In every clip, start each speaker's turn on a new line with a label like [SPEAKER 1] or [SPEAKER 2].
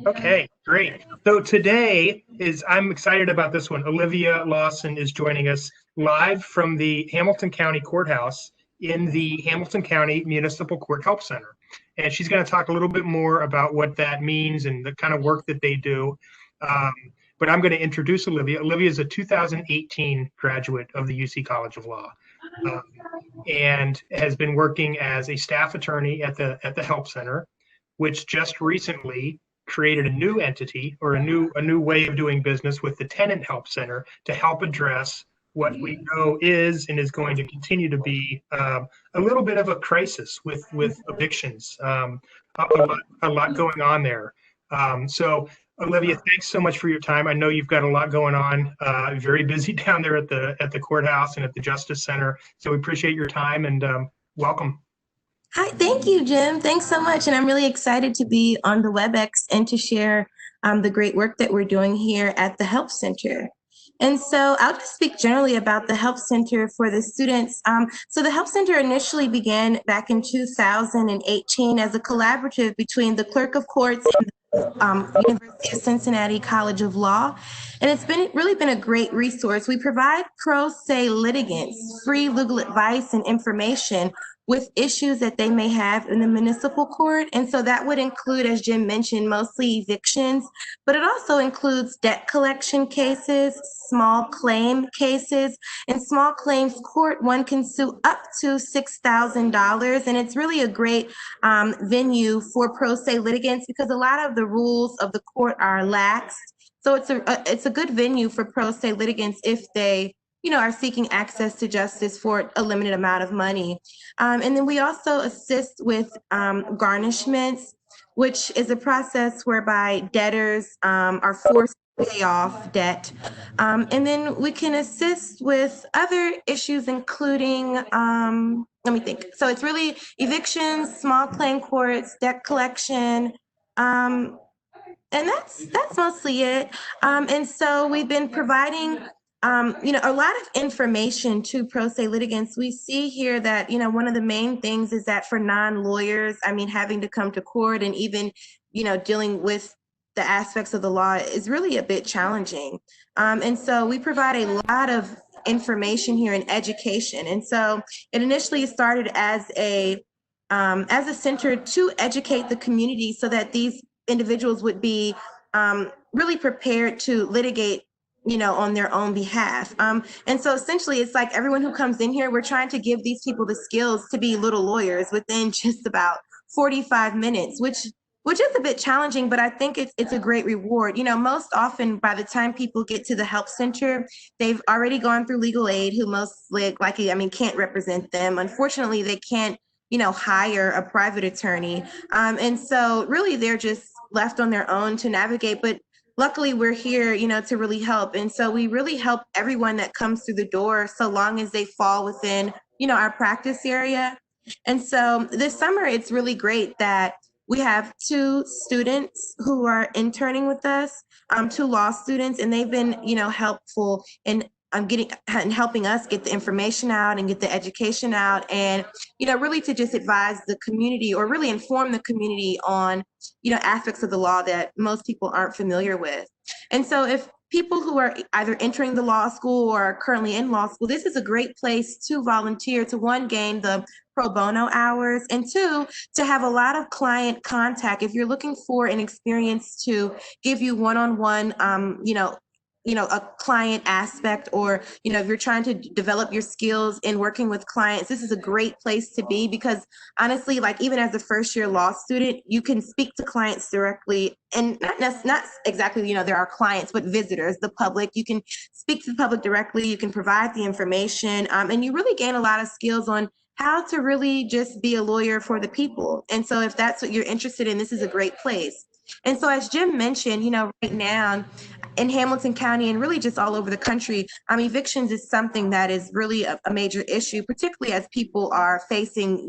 [SPEAKER 1] Okay, great. So today I'm excited about this one. Olivia Lawson is joining us live from the Hamilton County Courthouse in the Hamilton County Municipal Court Help Center. And she's going to talk a little bit more about what that means and the kind of work that they do. Um, but I'm going to introduce Olivia. Olivia is a 2018 graduate of the UC College of Law. Um, and has been working as a staff attorney at the Help Center, which just recently created a new entity or a new way of doing business with the Tenant Help Center to help address what we know is and is going to continue to be a little bit of a crisis with evictions. A lot going on there. So Olivia, thanks so much for your time. I know you've got a lot going on. Very busy down there at the courthouse and at the Justice Center. So we appreciate your time and welcome.
[SPEAKER 2] Hi, thank you, Jim. Thanks so much. And I'm really excited to be on the WebEx and to share the great work that we're doing here at the Help Center. And so I'll just speak generally about the Help Center for the students. So the Help Center initially began back in 2018 as a collaborative between the Clerk of Courts and the University of Cincinnati College of Law. And it's really been a great resource. We provide pro se litigants free legal advice and information with issues that they may have in the municipal court. And so that would include, as Jim mentioned, mostly evictions, but it also includes debt collection cases, small claim cases. In small claims court, one can sue up to $6,000. And it's really a great venue for pro se litigants because a lot of the rules of the court are laxed. So it's a good venue for pro se litigants if they are seeking access to justice for a limited amount of money. And then we also assist with garnishments, which is a process whereby debtors are forced to pay off debt. And then we can assist with other issues, including, let me think. So it's really evictions, small claim courts, debt collection, and that's mostly it. And so we've been providing a lot of information to pro se litigants. We see here that, one of the main things is that for non-lawyers, having to come to court and even, dealing with the aspects of the law is really a bit challenging. And so we provide a lot of information here in education. And so it initially started as a center to educate the community so that these individuals would be really prepared to litigate on their own behalf. And so essentially it's like everyone who comes in here, we're trying to give these people the skills to be little lawyers within just about 45 minutes, which is a bit challenging, but I think it's a great reward. Most often by the time people get to the Help Center, they've already gone through legal aid who most likely, can't represent them. Unfortunately, they can't, hire a private attorney. And so really they're just left on their own to navigate. But luckily we're here, to really help. And so we really help everyone that comes through the door so long as they fall within, our practice area. And so this summer, it's really great that we have two students who are interning with us, two law students, and they've been, helpful in getting and helping us get the information out and get the education out and, really to just advise the community or really inform the community on, aspects of the law that most people aren't familiar with. And so if people who are either entering the law school or are currently in law school, this is a great place to volunteer to, one, gain the pro bono hours, and two, to have a lot of client contact. If you're looking for an experience to give you one-on-one, a client aspect, or, if you're trying to develop your skills in working with clients, this is a great place to be because honestly, even as a first year law student, you can speak to clients directly and not exactly, there are clients, but visitors, the public, you can speak to the public directly, you can provide the information, and you really gain a lot of skills on how to really just be a lawyer for the people. And so if that's what you're interested in, this is a great place. And so as Jim mentioned, right now in Hamilton County and really just all over the country, evictions is something that is really a major issue, particularly as people are facing,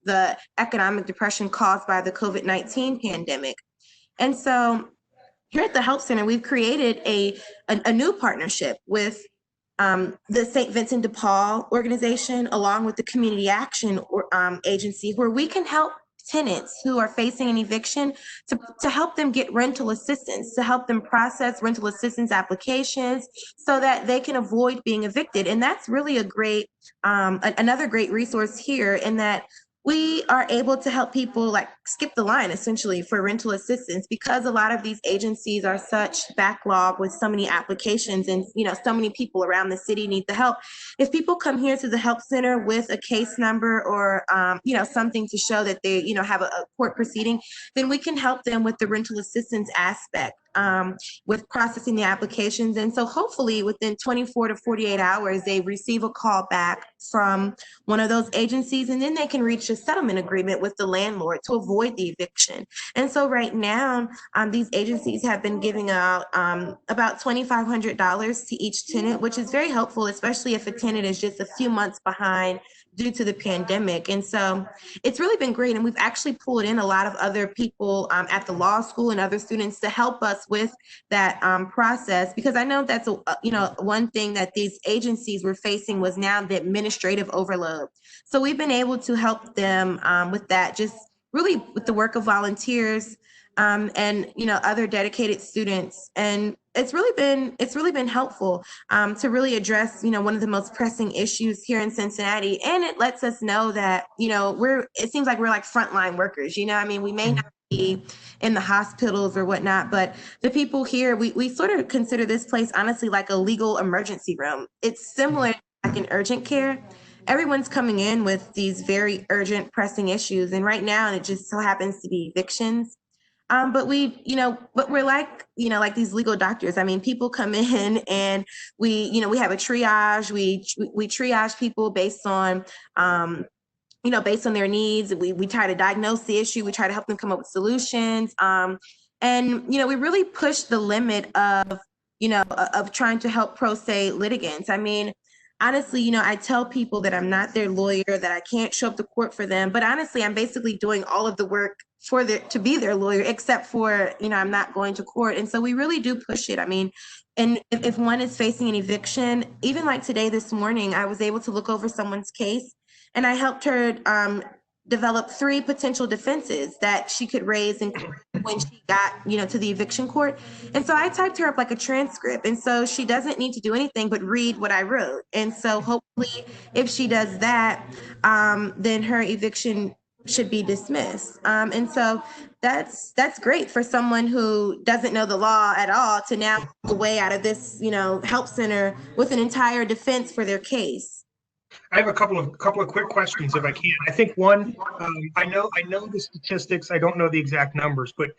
[SPEAKER 2] the economic depression caused by the COVID-19 pandemic. And so here at the Help Center, we've created a new partnership with the St. Vincent de Paul organization, along with the Community Action Agency, where we can help tenants who are facing an eviction to help them get rental assistance, to help them process rental assistance applications so that they can avoid being evicted. And that's really a great, another great resource here, in that we are able to help people like skip the line essentially for rental assistance, because a lot of these agencies are such backlog with so many applications, and so many people around the city need the help. If people come here to the help center with a case number, or something to show that they have a court proceeding, then we can help them with the rental assistance aspect, with processing the applications. And so hopefully within 24 to 48 hours, they receive a call back from one of those agencies, and then they can reach a settlement agreement with the landlord to avoid the eviction. And so right now, these agencies have been giving out about $2,500 to each tenant, which is very helpful, especially if a tenant is just a few months behind due to the pandemic. And so it's really been great. And we've actually pulled in a lot of other people at the law school and other students to help us with that process, because I know that's one thing that these agencies were facing was now the administrative overload. So we've been able to help them with that, just really with the work of volunteers and other dedicated students. And it's really been helpful to really address one of the most pressing issues here in Cincinnati. And it lets us know that it seems like we're like frontline workers. I mean, we may not be in the hospitals or whatnot, but the people here, we sort of consider this place honestly like a legal emergency room. It's similar to like an urgent care. Everyone's coming in with these very urgent, pressing issues, and right now it just so happens to be evictions. But we're like these legal doctors. I mean, people come in and we have a triage. We triage people based on, based on their needs. We try to diagnose the issue. We try to help them come up with solutions. And we really push the limit of trying to help pro se litigants. I mean, honestly, I tell people that I'm not their lawyer, that I can't show up to court for them. But honestly, I'm basically doing all of the work to be their lawyer, except for, I'm not going to court. And so we really do push it. I mean, and if one is facing an eviction, even like today, this morning, I was able to look over someone's case, and I helped her develop 3 potential defenses that she could raise in court when she got, to the eviction court. And so I typed her up like a transcript. And so she doesn't need to do anything but read what I wrote. And so hopefully if she does that, then her eviction should be dismissed. And so that's great for someone who doesn't know the law at all to now go away out of this, help center with an entire defense for their case.
[SPEAKER 1] I have a couple of quick questions, if I can. I think one, I know the statistics. I don't know the exact numbers, but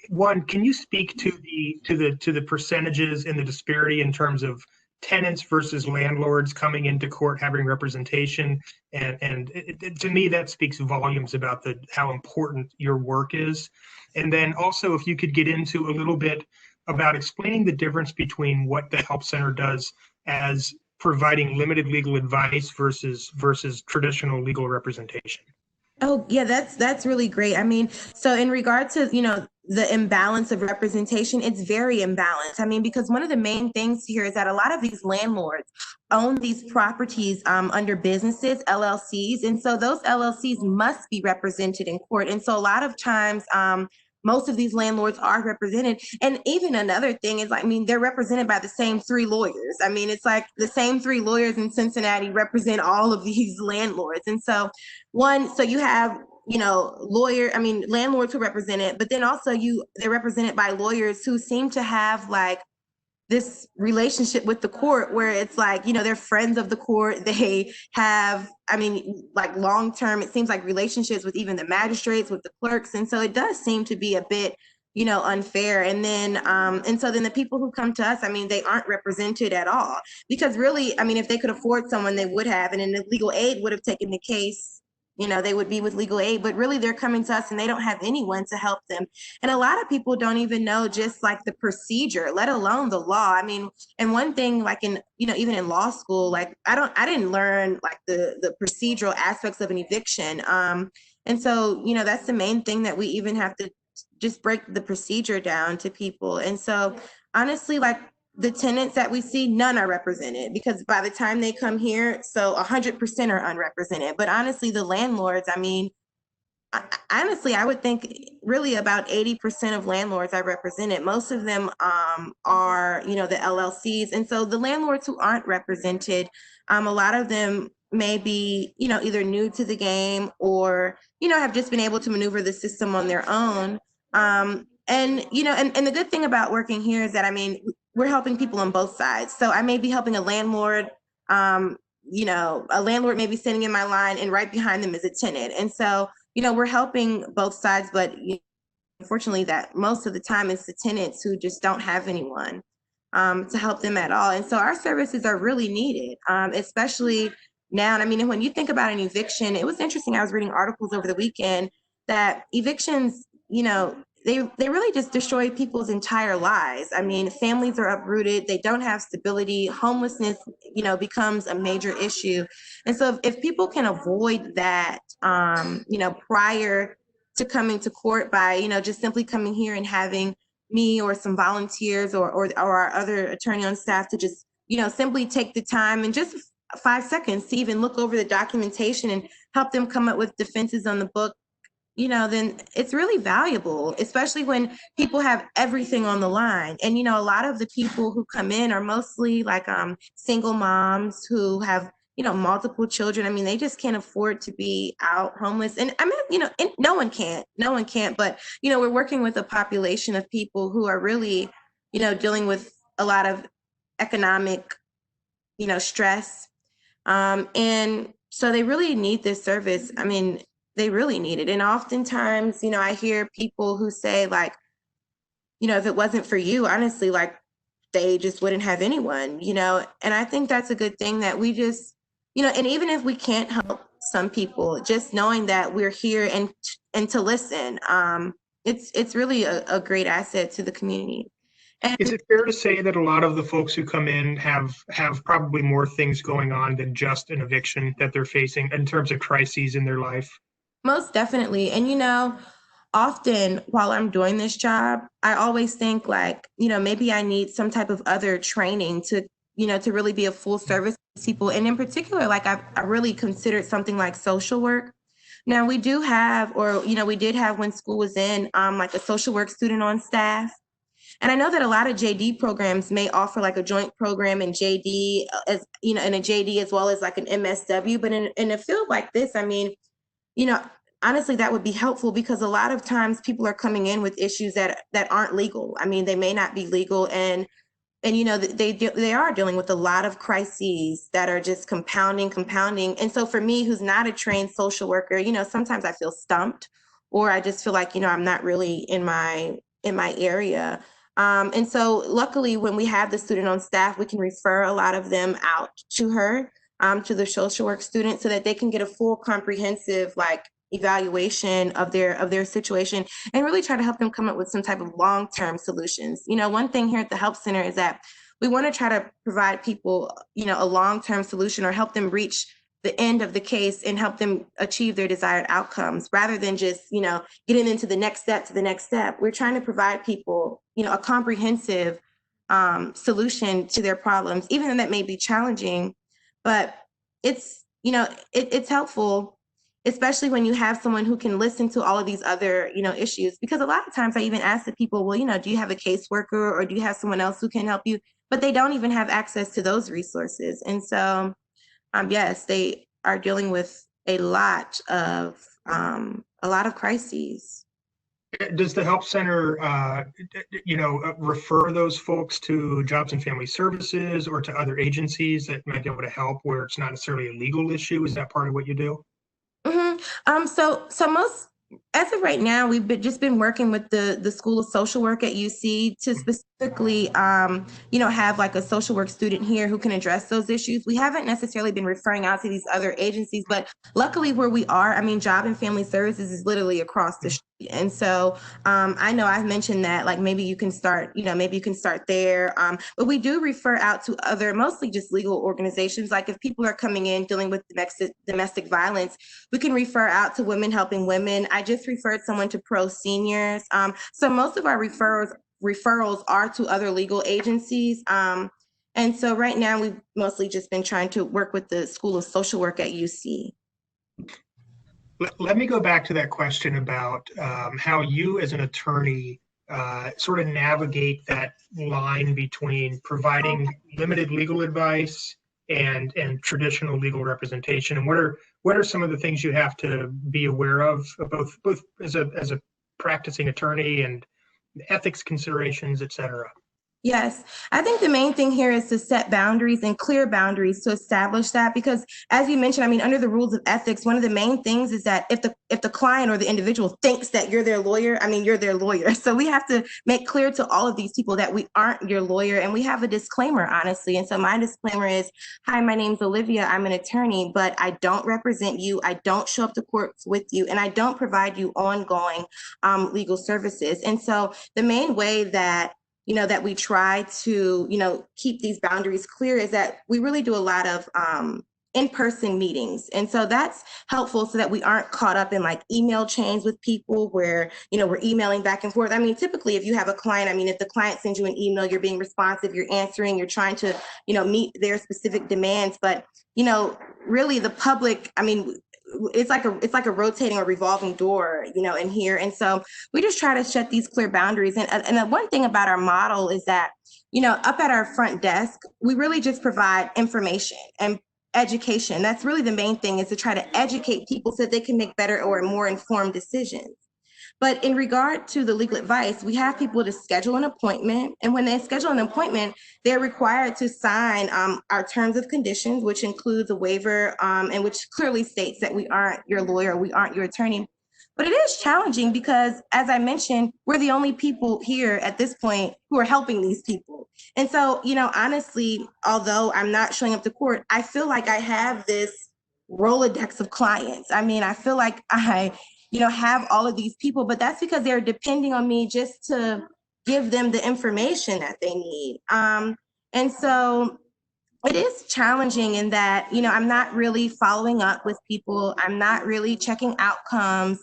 [SPEAKER 1] one, can you speak to the percentages and the disparity in terms of tenants versus landlords coming into court having representation? And to me, that speaks volumes about how important your work is. And then also, if you could get into a little bit about explaining the difference between what the Help Center does as providing limited legal advice versus traditional legal representation.
[SPEAKER 2] Oh, yeah, that's really great. I mean, so in regard to, the imbalance of representation, it's very imbalanced. I mean, because one of the main things here is that a lot of these landlords own these properties under businesses, LLCs. And so those LLCs must be represented in court. And so a lot of times, most of these landlords are represented. And even another thing is, they're represented by the same 3 lawyers. I mean, it's like the same 3 lawyers in Cincinnati represent all of these landlords. And so so you have, landlords who represent it, but then also they're represented by lawyers who seem to have like this relationship with the court where it's like, they're friends of the court. They have, like long-term, it seems like relationships with even the magistrates, with the clerks. And so it does seem to be a bit, unfair. And then, and so then the people who come to us, they aren't represented at all, because really, if they could afford someone, they would have, and then the legal aid would have taken the case. They would be with legal aid, but really they're coming to us and they don't have anyone to help them. And a lot of people don't even know just like the procedure, let alone the law. And one thing like in, even in law school, like I didn't learn like the procedural aspects of an eviction. And so, that's the main thing, that we even have to just break the procedure down to people. And so honestly, like the tenants that we see, none are represented, because by the time they come here, so 100% are unrepresented. But honestly, the landlords, honestly, I would think really about 80% of landlords I represented, most of them are, the LLCs. And so the landlords who aren't represented, a lot of them may be, either new to the game or, have just been able to maneuver the system on their own. And the good thing about working here is that, I mean, we're helping people on both sides. So I may be helping a landlord, a landlord may be sitting in my line and right behind them is a tenant. And so, we're helping both sides, but unfortunately that most of the time it's the tenants who just don't have anyone to help them at all. And so our services are really needed, especially now. And I mean, when you think about an eviction, it was interesting. I was reading articles over the weekend that evictions, they really just destroy people's entire lives. I mean, families are uprooted, they don't have stability, homelessness, becomes a major issue. And so if people can avoid that, prior to coming to court by, just simply coming here and having me or some volunteers or our other attorney on staff to just, simply take the time and just 5 seconds to even look over the documentation and help them come up with defenses on the book, then it's really valuable, especially when people have everything on the line. And, a lot of the people who come in are mostly like single moms who have, multiple children. I mean, they just can't afford to be out homeless. And I mean, and no one can't, but, we're working with a population of people who are really, dealing with a lot of economic, stress. And so they really need this service. I mean, they really need it. And oftentimes, I hear people who say like, if it wasn't for you, honestly, like they just wouldn't have anyone, and I think that's a good thing that we just, and even if we can't help some people, just knowing that we're here and to listen, it's really a great asset to the community. And
[SPEAKER 1] Is it fair to say that a lot of the folks who come in have probably more things going on than just an eviction that they're facing in terms of crises in their life?
[SPEAKER 2] most definitely. And, often while I'm doing this job, I always think like, maybe I need some type of other training to, to really be a full service to people. And in particular, like I really considered something like social work. Now we do have, or, we did have when school was in, like a social work student on staff. And I know that a lot of JD programs may offer like a joint program in JD as, in a JD as well as like an MSW. But in a field like this, I mean, you know, honestly, that would be helpful because a lot of times people are coming in with issues that aren't legal. I mean, they may not be legal, and they are dealing with a lot of crises that are just compounding. And so for me, who's not a trained social worker, sometimes I feel stumped, or I just feel like I'm not really in my area. And so luckily, when we have the student on staff, we can refer a lot of them out to her, to the social work student, so that they can get a full comprehensive like evaluation of their situation and really try to help them come up with some type of long-term solutions. One thing here at the Help Center is that we want to try to provide people, a long-term solution or help them reach the end of the case and help them achieve their desired outcomes rather than just, getting into the next step to the next step. We're trying to provide people, a comprehensive solution to their problems, even though that may be challenging, but it's, it's helpful, especially when you have someone who can listen to all of these other, issues. Because a lot of times I even ask the people, well, do you have a caseworker or do you have someone else who can help you? But they don't even have access to those resources. And so, yes, they are dealing with a lot of crises.
[SPEAKER 1] Does the Help Center, refer those folks to Jobs and Family Services or to other agencies that might be able to help where it's not necessarily a legal issue? Is that part of what you do?
[SPEAKER 2] So most, as of right now, we've just been working with the School of Social Work at UC to specifically, have like a social work student here who can address those issues. We haven't necessarily been referring out to these other agencies, but luckily where we are, I mean, Job and Family Services is literally across the street. And so I know I've mentioned that, like maybe you can start, there. But we do refer out to other, mostly just legal organizations. Like if people are coming in dealing with domestic violence, we can refer out to Women Helping Women. I just referred someone to Pro Seniors. So most of our referrals are to other legal agencies. And so right now we've mostly just been trying to work with the School of Social Work at UC.
[SPEAKER 1] Let me go back to that question about how you as an attorney sort of navigate that line between providing limited legal advice and traditional legal representation, and what are some of the things you have to be aware of, both as a practicing attorney and ethics considerations, et cetera.
[SPEAKER 2] Yes, I think the main thing here is to set boundaries and clear boundaries to establish that, because as you mentioned, I mean, under the rules of ethics, one of the main things is that if the client or the individual thinks that you're their lawyer, I mean, you're their lawyer. So we have to make clear to all of these people that we aren't your lawyer, and we have a disclaimer, honestly. And so my disclaimer is, hi, my name's Olivia. I'm an attorney, but I don't represent you. I don't show up to court with you, and I don't provide you ongoing legal services. And so the main way that that we try to, keep these boundaries clear is that we really do a lot of in-person meetings. And so that's helpful so that we aren't caught up in like email chains with people where, we're emailing back and forth. I mean, typically if you have a client, I mean, if the client sends you an email, you're being responsive, you're answering, you're trying to, meet their specific demands. But, really the public, I mean, it's like a rotating or revolving door, in here. And so we just try to set these clear boundaries. And the one thing about our model is that, up at our front desk, we really just provide information and education. That's really the main thing, is to try to educate people so that they can make better or more informed decisions. But in regard to the legal advice, we have people to schedule an appointment. And when they schedule an appointment, they're required to sign our terms of conditions, which includes a waiver and which clearly states that we aren't your lawyer, we aren't your attorney. But it is challenging because, as I mentioned, we're the only people here at this point who are helping these people. And so, honestly, although I'm not showing up to court, I feel like I have this Rolodex of clients. I mean, I feel like I have all of these people, but that's because they're depending on me just to give them the information that they need. And so it is challenging in that, I'm not really following up with people. I'm not really checking outcomes.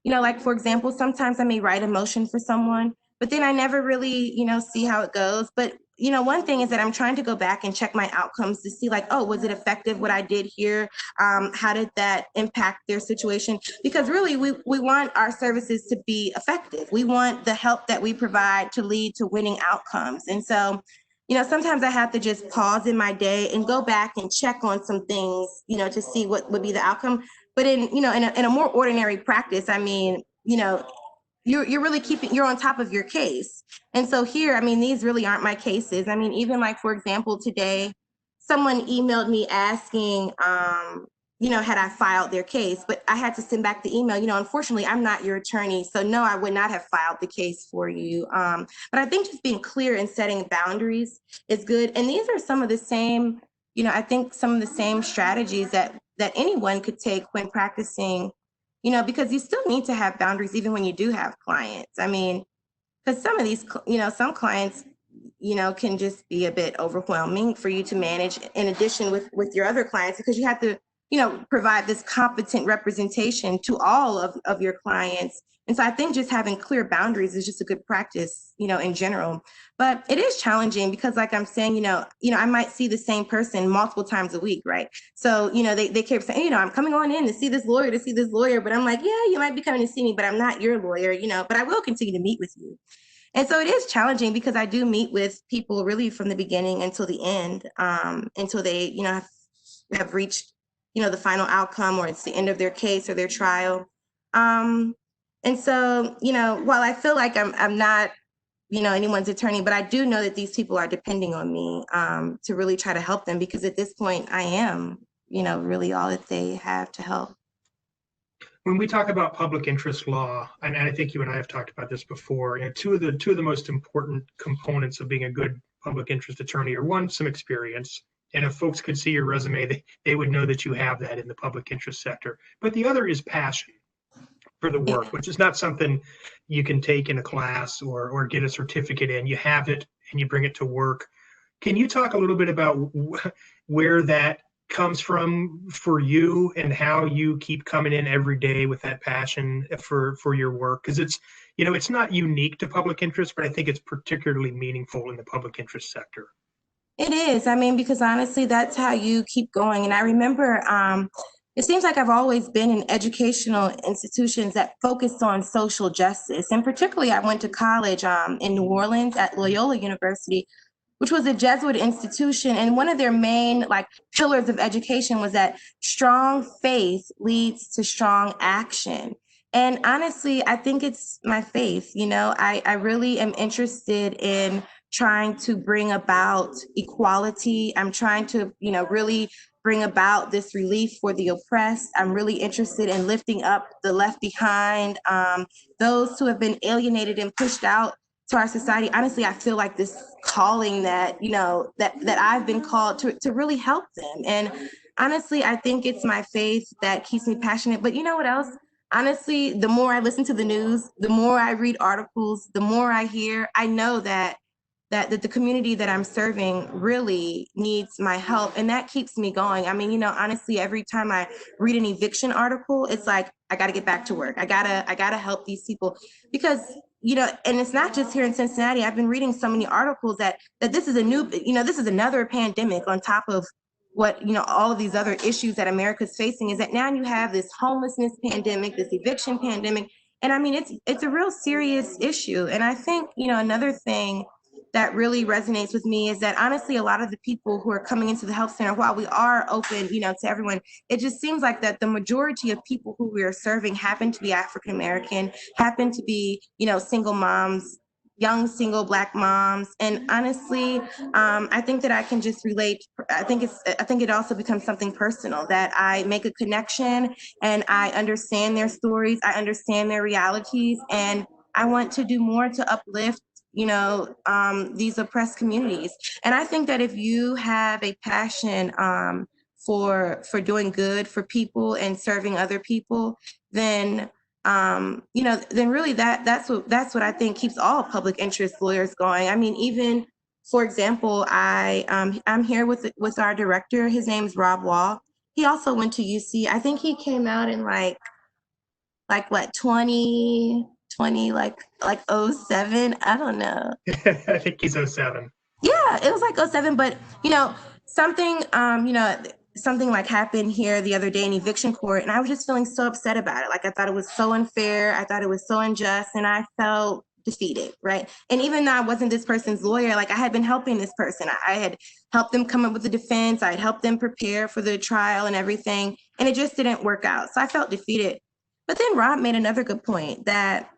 [SPEAKER 2] Like, for example, sometimes I may write a motion for someone, but then I never really, see how it goes. But one thing is that I'm trying to go back and check my outcomes to see like, oh, was it effective what I did here? How did that impact their situation? Because really, we want our services to be effective. We want the help that we provide to lead to winning outcomes. And so, sometimes I have to just pause in my day and go back and check on some things, to see what would be the outcome. But in a more ordinary practice, I mean, you're really you're on top of your case. And so here, I mean, these really aren't my cases. I mean, even like, for example, today, someone emailed me asking, had I filed their case, but I had to send back the email, unfortunately, I'm not your attorney. So no, I would not have filed the case for you. But I think just being clear and setting boundaries is good. And these are some of the same, I think some of the same strategies that anyone could take when practicing, because you still need to have boundaries even when you do have clients. I mean, because some of these, some clients, can just be a bit overwhelming for you to manage in addition with your other clients, because you have to, provide this competent representation to all of your clients. And so I think just having clear boundaries is just a good practice, in general. But it is challenging because, like I'm saying, I might see the same person multiple times a week, right? So, they keep saying, I'm coming on in to see this lawyer, but I'm like, yeah, you might be coming to see me, but I'm not your lawyer, but I will continue to meet with you. And so it is challenging because I do meet with people really from the beginning until the end, until they, have reached, the final outcome, or it's the end of their case or their trial. And so, while I feel like I'm not, anyone's attorney, but I do know that these people are depending on me to really try to help them, because at this point I am, really all that they have to help.
[SPEAKER 1] When we talk about public interest law, and I think you and I have talked about this before, two of the most important components of being a good public interest attorney are, one, some experience. And if folks could see your resume, they would know that you have that in the public interest sector. But the other is passion for the work, which is not something you can take in a class or get a certificate in. You have it and you bring it to work. Can you talk a little bit about where that comes from for you and how you keep coming in every day with that passion for your work? Because it's not unique to public interest, but I think it's particularly meaningful in the public interest sector.
[SPEAKER 2] It is. I mean, because honestly, that's how you keep going. And I remember it seems like I've always been in educational institutions that focus on social justice. And particularly, I went to college in New Orleans at Loyola University, which was a Jesuit institution. And one of their main like pillars of education was that strong faith leads to strong action. And honestly, I think it's my faith. I really am interested in trying to bring about equality. I'm trying to, really bring about this relief for the oppressed. I'm really interested in lifting up the left behind, those who have been alienated and pushed out to our society. Honestly, I feel like this calling that, that I've been called to really help them. And honestly, I think it's my faith that keeps me passionate. But you know what else? Honestly, the more I listen to the news, the more I read articles, the more I hear, I know that the community that I'm serving really needs my help. And that keeps me going. I mean, honestly, every time I read an eviction article, it's like, I got to get back to work. I gotta help these people because, and it's not just here in Cincinnati. I've been reading so many articles that this is this is another pandemic on top of what, all of these other issues that America's facing, is that now you have this homelessness pandemic, this eviction pandemic. And I mean, it's a real serious issue. And I think, another thing that really resonates with me is that honestly, a lot of the people who are coming into the health center, while we are open, to everyone, it just seems like that the majority of people who we are serving happen to be African American, happen to be, single moms, young single Black moms. And honestly, I think that I can just relate. I think it also becomes something personal, that I make a connection and I understand their stories, I understand their realities, and I want to do more to uplift these oppressed communities. And I think that if you have a passion for doing good for people and serving other people, then then really that's what I think keeps all public interest lawyers going. I mean, even for example, I'm here with our director. His name's Rob Wall. He also went to UC. I think he came out in like what 2020, like '07. I don't know.
[SPEAKER 1] I think he's '07.
[SPEAKER 2] Yeah, it was like '07. But something something like happened here the other day in eviction court, and I was just feeling so upset about it. Like, I thought it was so unfair, I thought it was so unjust, and I felt defeated, right? And even though I wasn't this person's lawyer, like, I had been helping this person. I had helped them come up with the defense, I had helped them prepare for the trial and everything, and it just didn't work out. So I felt defeated. But then Rob made another good point, that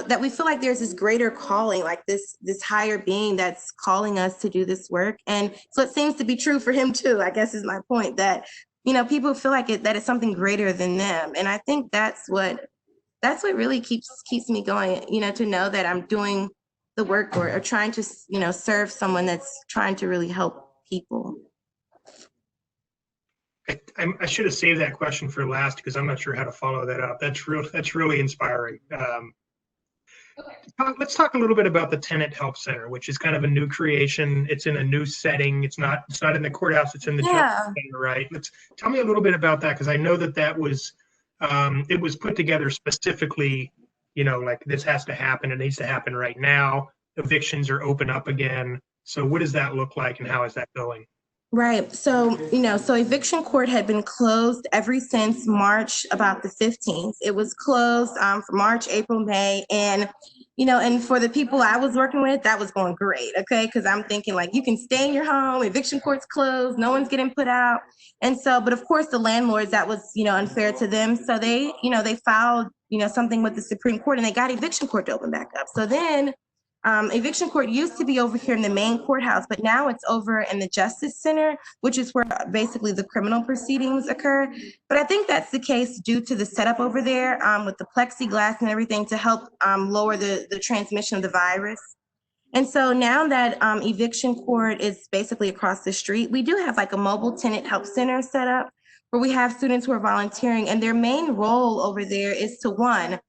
[SPEAKER 2] that we feel like there's this greater calling, like this higher being that's calling us to do this work. And so it seems to be true for him too, I guess, is my point, that people feel like that it's something greater than them. And I think that's what really keeps me going, to know that I'm doing the work, or trying to serve someone that's trying to really help people.
[SPEAKER 1] I should have saved that question for last, because I'm not sure how to follow that up. That's really inspiring. Let's talk a little bit about the Tenant Help Center, which is kind of a new creation. It's in a new setting. It's not in the courthouse. It's in the Justice Center, right? Tell me a little bit about that, because I know that was it was put together specifically. Like, this has to happen. It needs to happen right now. Evictions are open up again. So what does that look like, and how is that going?
[SPEAKER 2] Right. So, so eviction court had been closed ever since March, about the 15th. It was closed for March, April, May. And, and for the people I was working with, that was going great. Okay. Because I'm thinking, like, you can stay in your home, eviction court's closed, no one's getting put out. And so, but of course, the landlords, that was, unfair to them. So they, they filed, something with the Supreme Court, and they got eviction court to open back up. So then eviction court used to be over here in the main courthouse, but now it's over in the Justice Center, which is where basically the criminal proceedings occur. But I think that's the case due to the setup over there with the plexiglass and everything to help lower the transmission of the virus. And so now that eviction court is basically across the street, we do have like a mobile tenant help center set up where we have students who are volunteering, and their main role over there is to, one,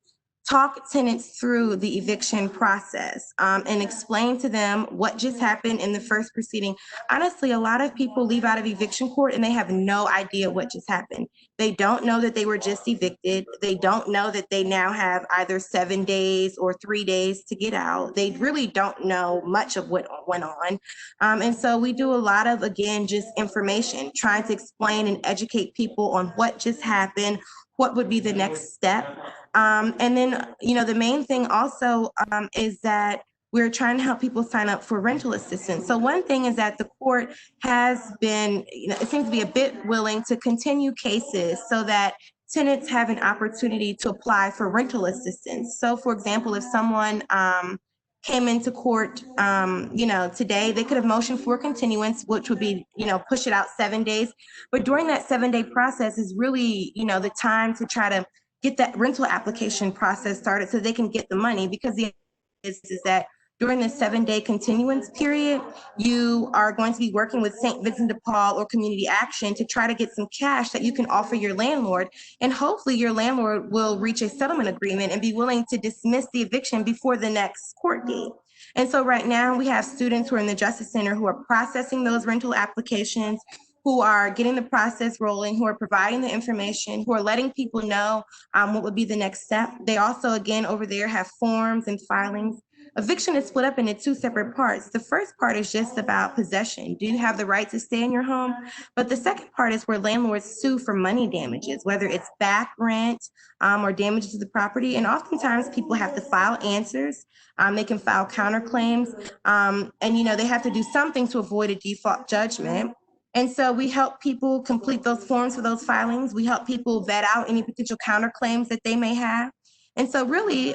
[SPEAKER 2] talk tenants through the eviction process, and explain to them what just happened in the first proceeding. Honestly, a lot of people leave out of eviction court and they have no idea what just happened. They don't know that they were just evicted. They don't know that they now have either 7 days or 3 days to get out. They really don't know much of what went on. And so we do a lot of, again, just information, trying to explain and educate people on what just happened, what would be the next step. And then, the main thing also is that we're trying to help people sign up for rental assistance. So one thing is that the court has been, it seems to be a bit willing to continue cases so that tenants have an opportunity to apply for rental assistance. So for example, if someone came into court, today, they could have motioned for continuance, which would be, push it out 7 days. But during that 7-day process is really, the time to try to get that rental application process started so they can get the money, because the is that during the 7-day continuance period, you are going to be working with St. Vincent de Paul or Community Action to try to get some cash that you can offer your landlord. And hopefully your landlord will reach a settlement agreement and be willing to dismiss the eviction before the next court date. And so right now we have students who are in the Justice Center who are processing those rental applications, who are getting the process rolling, who are providing the information, who are letting people know what would be the next step. They also, again, over there have forms and filings. Eviction is split up into 2 separate parts. The first part is just about possession. Do you have the right to stay in your home? But the second part is where landlords sue for money damages, whether it's back rent or damages to the property. And oftentimes people have to file answers. They can file counterclaims. And, they have to do something to avoid a default judgment. And so we help people complete those forms for those filings. We help people vet out any potential counterclaims that they may have. And so really,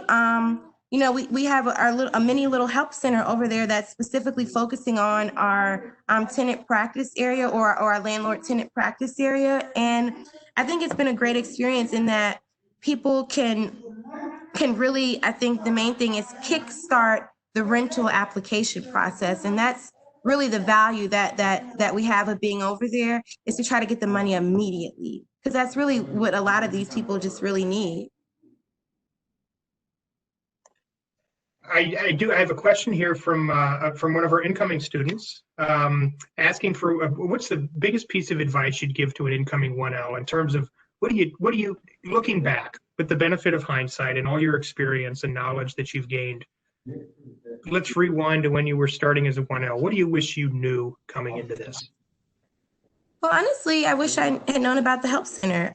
[SPEAKER 2] we have a mini little help center over there that's specifically focusing on our tenant practice area or our landlord tenant practice area. And I think it's been a great experience in that people can really, I think the main thing is kickstart the rental application process. And that's really the value that we have of being over there, is to try to get the money immediately, because that's really what a lot of these people just really need.
[SPEAKER 1] I have a question here from one of our incoming students, asking for what's the biggest piece of advice you'd give to an incoming 1L in terms of what do you looking back with the benefit of hindsight and all your experience and knowledge that you've gained. Let's rewind to when you were starting as a 1L. What do you wish you knew coming into this?
[SPEAKER 2] Well, honestly, I wish I had known about the Help Center.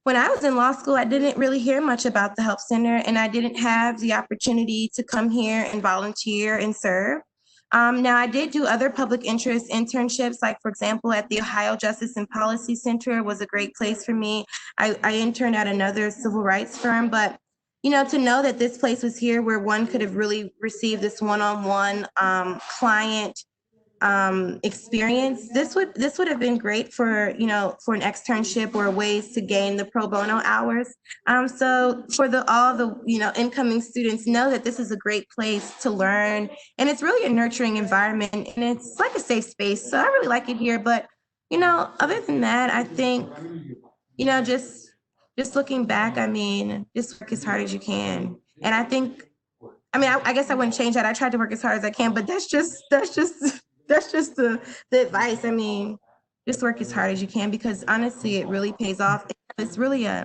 [SPEAKER 2] When I was in law school, I didn't really hear much about the Help Center, and I didn't have the opportunity to come here and volunteer and serve. Now, I did do other public interest internships, like, for example, at the Ohio Justice and Policy Center was a great place for me. I interned at another civil rights firm, but to know that this place was here where one could have really received this one-on-one client experience, this would have been great for for an externship or ways to gain the pro bono hours. So for all the incoming students, know that this is a great place to learn, and it's really a nurturing environment, and it's like a safe space. So I really like it here. But other than that, I think just looking back, I mean, just work as hard as you can. And I think, I guess I wouldn't change that. I tried to work as hard as I can, but that's just the advice. I mean, just work as hard as you can, because honestly, it really pays off. It's really I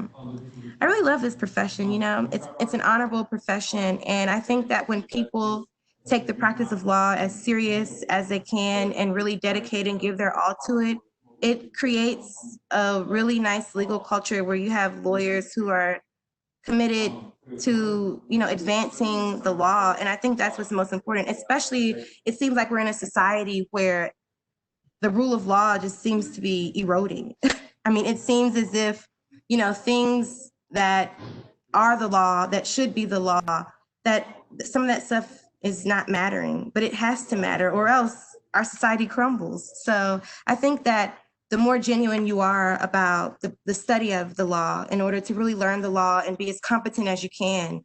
[SPEAKER 2] really love this profession. It's an honorable profession, and I think that when people take the practice of law as serious as they can and really dedicate and give their all to it, it creates a really nice legal culture where you have lawyers who are committed to advancing the law. And I think that's what's most important. Especially, it seems like we're in a society where the rule of law just seems to be eroding. It seems as if things that are the law, that should be the law, that some of that stuff is not mattering, but it has to matter, or else our society crumbles. So I think that the more genuine you are about the study of the law in order to really learn the law and be as competent as you can,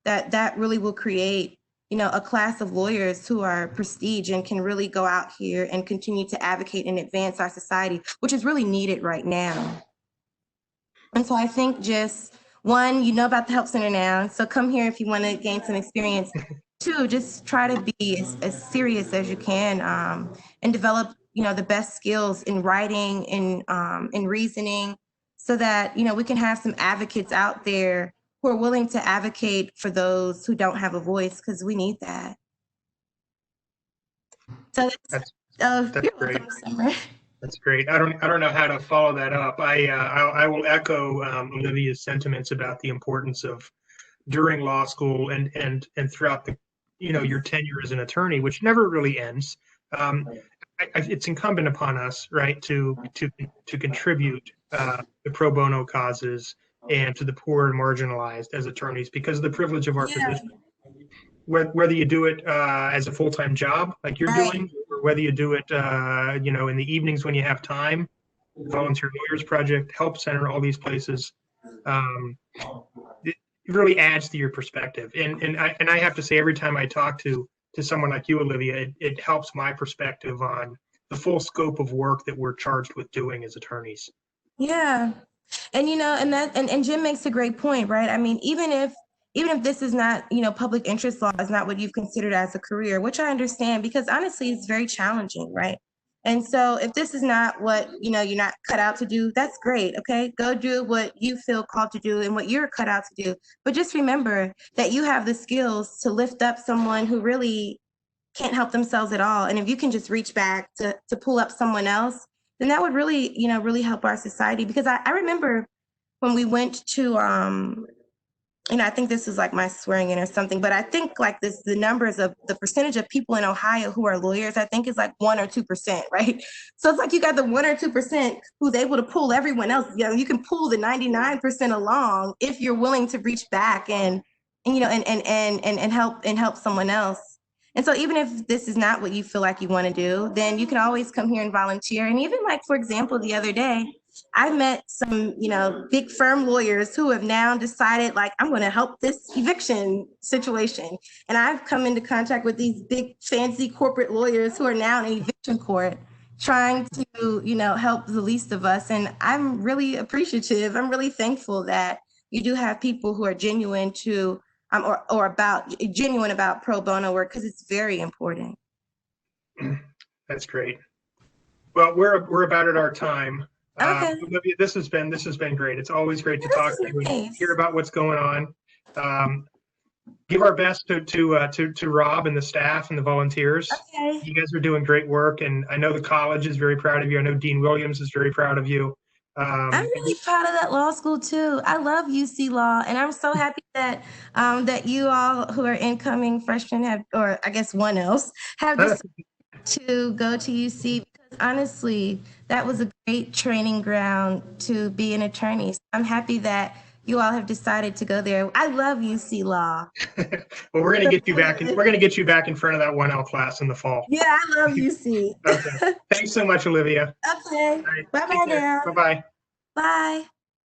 [SPEAKER 2] that really will create, a class of lawyers who are prestige and can really go out here and continue to advocate and advance our society, which is really needed right now. And so I think just one, you know about the Help Center now, so come here if you want to gain some experience. Two, just try to be as serious as you can, and develop, the best skills in writing and in reasoning, so that, we can have some advocates out there who are willing to advocate for those who don't have a voice, because we need that. So
[SPEAKER 1] That's
[SPEAKER 2] you're
[SPEAKER 1] great.
[SPEAKER 2] welcome, Summer.
[SPEAKER 1] That's great. I don't know how to follow that up. I will echo Olivia's sentiments about the importance of during law school and throughout the your tenure as an attorney, which never really ends. It's incumbent upon us, right, to contribute to pro bono causes and to the poor and marginalized as attorneys because of the privilege of our position. Whether you do it as a full-time job like you're doing, or whether you do it in the evenings when you have time, Volunteer Lawyers Project, Help Center, all these places, it really adds to your perspective. And I have to say, every time I talk to someone like you, Olivia, it helps my perspective on the full scope of work that we're charged with doing as attorneys.
[SPEAKER 2] Yeah. And and Jim makes a great point, right? I mean, even if this is not, public interest law is not what you've considered as a career, which I understand, because honestly, it's very challenging, right? And so if this is not what, you're not cut out to do, that's great. Okay. Go do what you feel called to do and what you're cut out to do. But just remember that you have the skills to lift up someone who really can't help themselves at all. And if you can just reach back to pull up someone else, then that would really, really help our society. Because I remember when we went to, I think this is like my swearing in or something, but I think like the numbers of the percentage of people in Ohio who are lawyers, I think is like 1 or 2%, right? So it's like you got the 1 or 2% who's able to pull everyone else. You can pull the 99% along if you're willing to reach back and help someone else. And so even if this is not what you feel like you want to do, then you can always come here and volunteer. And even like, for example, the other day, I met some, big firm lawyers who have now decided, like, I'm going to help this eviction situation. And I've come into contact with these big, fancy corporate lawyers who are now in eviction court trying to, help the least of us. And I'm really appreciative. I'm really thankful that you do have people who are genuine to genuine about pro bono work, because it's very important.
[SPEAKER 1] That's great. Well, we're about at our time.
[SPEAKER 2] Okay.
[SPEAKER 1] Olivia, this has been great. It's always great to talk to you and hear about what's going on. Give our best to Rob and the staff and the volunteers.
[SPEAKER 2] Okay.
[SPEAKER 1] You guys are doing great work, and I know the college is very proud of you. I know Dean Williams is very proud of you.
[SPEAKER 2] I'm really proud of that law school too. I love UC Law, and I'm so happy that that you all who are incoming freshmen have, or I guess one else, have decided to go to UC, because honestly, that was a great training ground to be an attorney. So I'm happy that you all have decided to go there. I love UC Law.
[SPEAKER 1] Well, we're going to get you back. We're going to get you back in front of that 1L class in the fall.
[SPEAKER 2] Yeah, I love UC.
[SPEAKER 1] Okay. Thanks so much, Olivia.
[SPEAKER 2] Okay. Right. Bye-bye now.
[SPEAKER 1] Bye-bye.
[SPEAKER 2] Bye.